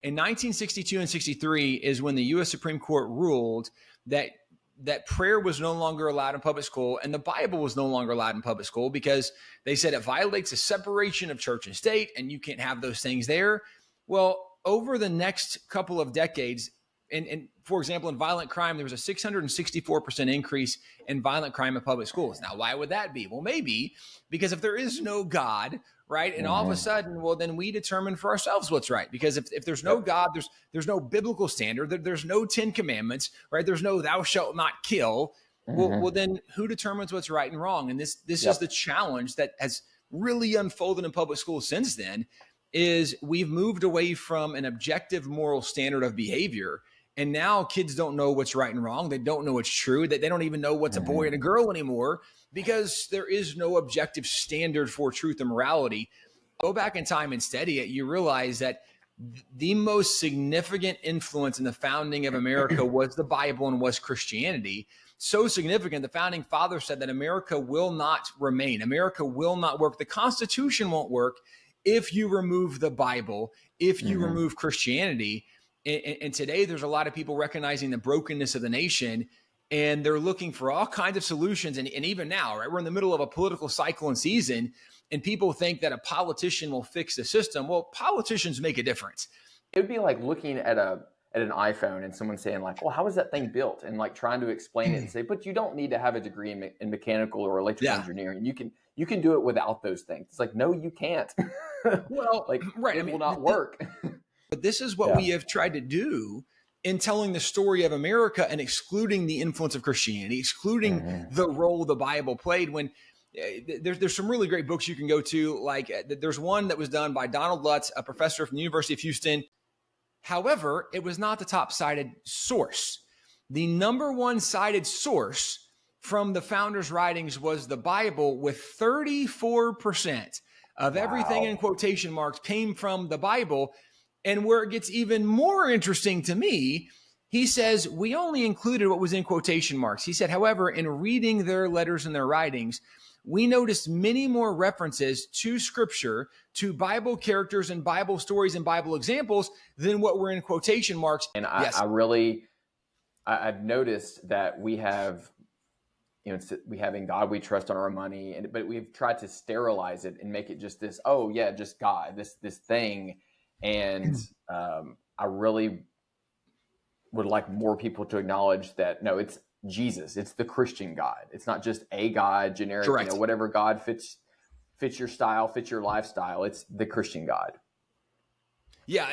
In 1962 and 63 is when the U.S. Supreme Court ruled that prayer was no longer allowed in public school and the Bible was no longer allowed in public school because they said it violates the separation of church and state and you can't have those things there. Well, over the next couple of decades, and for example, in violent crime, there was a 664% increase in violent crime in public schools. Now, why would that be? Well, maybe because if there is no God, right, and all of a sudden, well, then we determine for ourselves what's right. Because if there's no God, there's no biblical standard, there's no 10 commandments, right? There's no thou shalt not kill. Well, then who determines what's right and wrong? And this is the challenge that has really unfolded in public schools since then. Is we've moved away from an objective moral standard of behavior. And now kids don't know what's right and wrong. They don't know what's true. They don't even know what's a boy and a girl anymore because there is no objective standard for truth and morality. Go back in time and study it. You realize that the most significant influence in the founding of America was the Bible and was Christianity. So significant, the founding fathers said that America will not remain. America will not work. The Constitution won't work if you remove the Bible, if you remove Christianity. And today there's a lot of people recognizing the brokenness of the nation and they're looking for all kinds of solutions. And even now, right, we're in the middle of a political cycle and season and people think that a politician will fix the system. Well, politicians make a difference. It would be like looking at an iPhone and someone saying like, well, how is that thing built? And like trying to explain it and say, but you don't need to have a degree in mechanical or electrical engineering. You can do it without those things. It's like, no, you can't. Well, like, right. It will not work. But this is what we have tried to do in telling the story of America and excluding the influence of Christianity, excluding the role the Bible played. When there's some really great books you can go to. Like there's one that was done by Donald Lutz, a professor from the University of Houston. However, it was not the top cited source. The number one cited source from the founders' writings was the Bible, with 34% of everything in quotation marks came from the Bible. And where it gets even more interesting to me, he says, we only included what was in quotation marks. He said, however, in reading their letters and their writings, we noticed many more references to scripture, to Bible characters and Bible stories and Bible examples than what were in quotation marks. And I've noticed that we have, we have in God we trust on our money, but we've tried to sterilize it and make it just this, just God, this thing. And I really would like more people to acknowledge that, no, it's Jesus. It's the Christian God. It's not just a God, generic, whatever God fits your style, fits your lifestyle. It's the Christian God. Yeah.